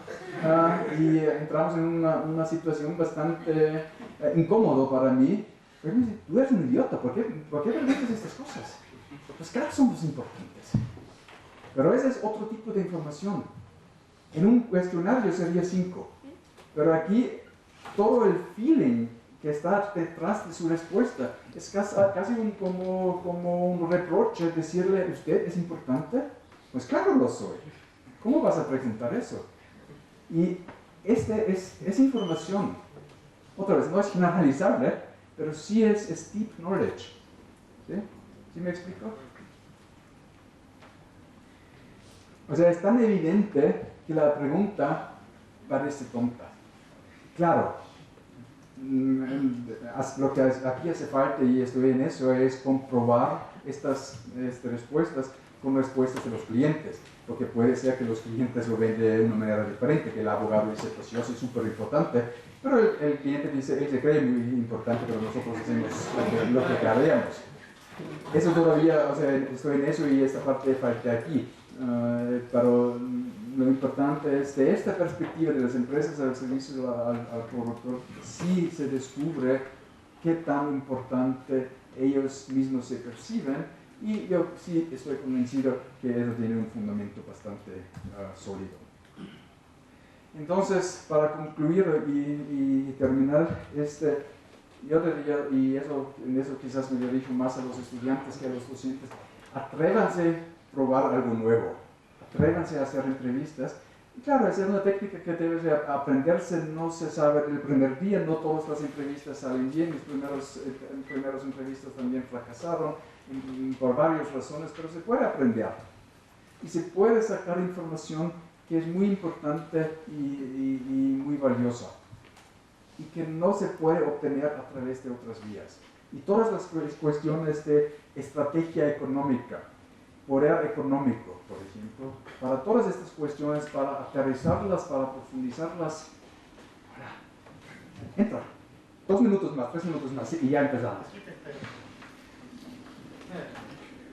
y entramos en una situación bastante incómodo para mí. Pero me dice, tú eres un idiota, ¿por qué preguntas estas cosas? Pues claro, somos importantes. Pero ese es otro tipo de información. En un cuestionario sería 5. Pero aquí todo el feeling que está detrás de su respuesta es casi como un reproche decirle, ¿usted es importante? Pues claro lo soy. ¿Cómo vas a presentar eso? Y es información. Otra vez, no es generalizable, pero sí es deep knowledge. ¿Sí? ¿Sí me explico? O sea, es tan evidente que la pregunta parece tonta. Claro, lo que aquí hace falta, y estoy en eso, es comprobar estas respuestas con respuestas de los clientes. Porque puede ser que los clientes lo ven de una manera diferente, que el abogado dice, pues yo soy súper importante, pero el cliente dice, él se cree muy importante, pero nosotros hacemos lo que queremos. Eso todavía, o sea, estoy en eso y esta parte falta aquí. Pero lo importante es, de esta perspectiva de las empresas al servicio al productor, sí se descubre qué tan importante ellos mismos se perciben. Y yo sí estoy convencido que eso tiene un fundamento bastante sólido. Entonces, para concluir y terminar, yo diría, y en eso quizás me dirijo más a los estudiantes que a los docentes, atrévanse a probar algo nuevo, atrévanse a hacer entrevistas. Y claro, esa es una técnica que debes aprenderse, no se sabe el primer día, no todas las entrevistas salen bien, mis primeras entrevistas también fracasaron, por varias razones, pero se puede aprender y se puede sacar información que es muy importante y muy valiosa y que no se puede obtener a través de otras vías. Y todas las cuestiones de estrategia económica, poder económico, por ejemplo, para todas estas cuestiones, para aterrizarlas, para profundizarlas. Entra. 2 minutos más, 3 minutos más, y ya empezamos.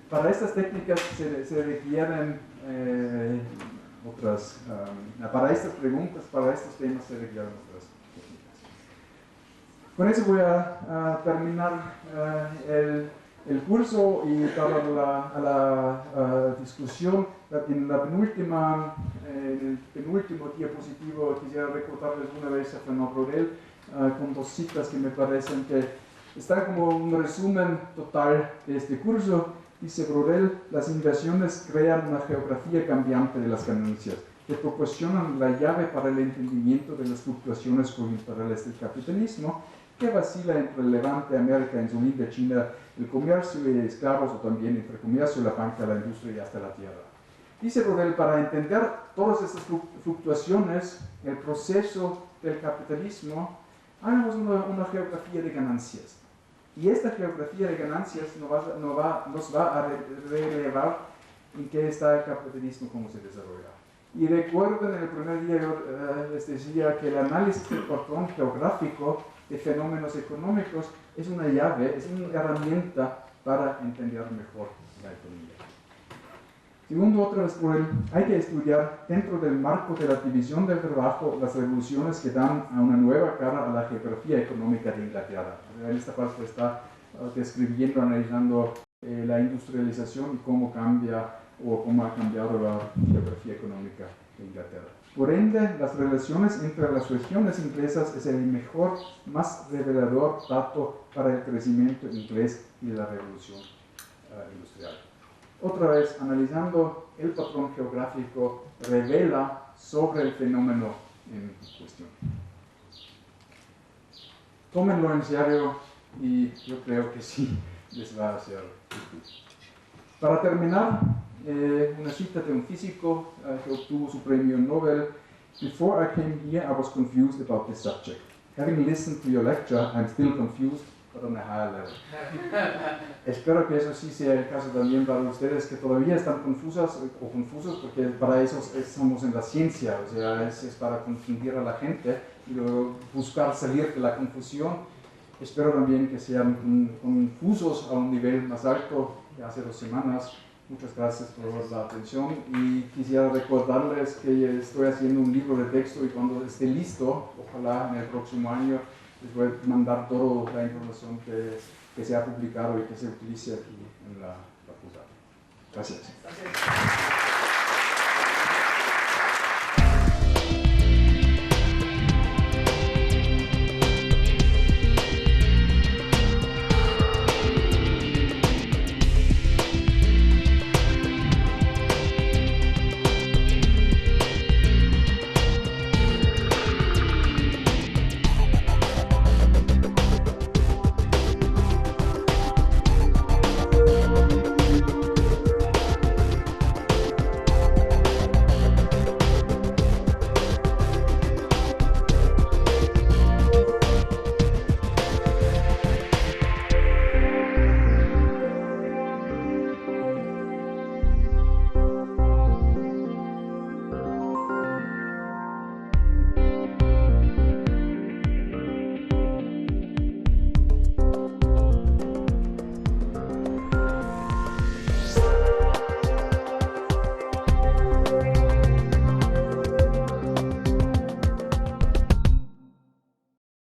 Para estas técnicas se requieren para estas preguntas, para estos temas se requieren otras técnicas. Con eso voy a terminar el curso y para la discusión. En el penúltimo diapositivo quisiera recordarles una vez a Fernand Braudel con 2 citas que me parecen que están como un resumen total de este curso. Dice Braudel: las inversiones crean una geografía cambiante de las ganancias, que proporcionan la llave para el entendimiento de las fluctuaciones coyunturales del capitalismo, que vacila entre el Levante, América insulina, China, el comercio de esclavos, o también entre el comercio, la banca, la industria y hasta la tierra. Dice Braudel: para entender todas estas fluctuaciones, el proceso del capitalismo, hagamos una geografía de ganancias. Y esta geografía de ganancias nos va a relevar en qué está el capitalismo, cómo se desarrolla. Y recuerden, en el primer día yo les decía que el análisis del patrón geográfico de fenómenos económicos es una llave, es una herramienta para entender mejor la economía. Segundo, otra vez, hay que estudiar dentro del marco de la división del trabajo las revoluciones que dan a una nueva cara a la geografía económica de Inglaterra. En esta parte está describiendo, analizando la industrialización y cómo cambia o cómo ha cambiado la geografía económica de Inglaterra. Por ende, las relaciones entre las regiones inglesas es el mejor, más revelador dato para el crecimiento inglés y de la revolución industrial. Otra vez, analizando el patrón geográfico, revela sobre el fenómeno en cuestión. Tómenlo en serio y yo creo que sí les va a hacer útil. Para terminar, una cita de un físico que obtuvo su premio Nobel: "Before I came here, I was confused about this subject. Having listened to your lecture, I'm still confused, but on a higher level." Espero que eso sí sea el caso también para ustedes que todavía están confusos, porque para eso estamos en la ciencia, o sea, es para confundir a la gente y luego buscar salir de la confusión. Espero también que sean confusos a un nivel más alto que hace 2 semanas. Muchas gracias por la atención y quisiera recordarles que estoy haciendo un libro de texto y cuando esté listo, ojalá en el próximo año, les voy a mandar toda la información que se ha publicado y que se utilice aquí en la facultad. Gracias.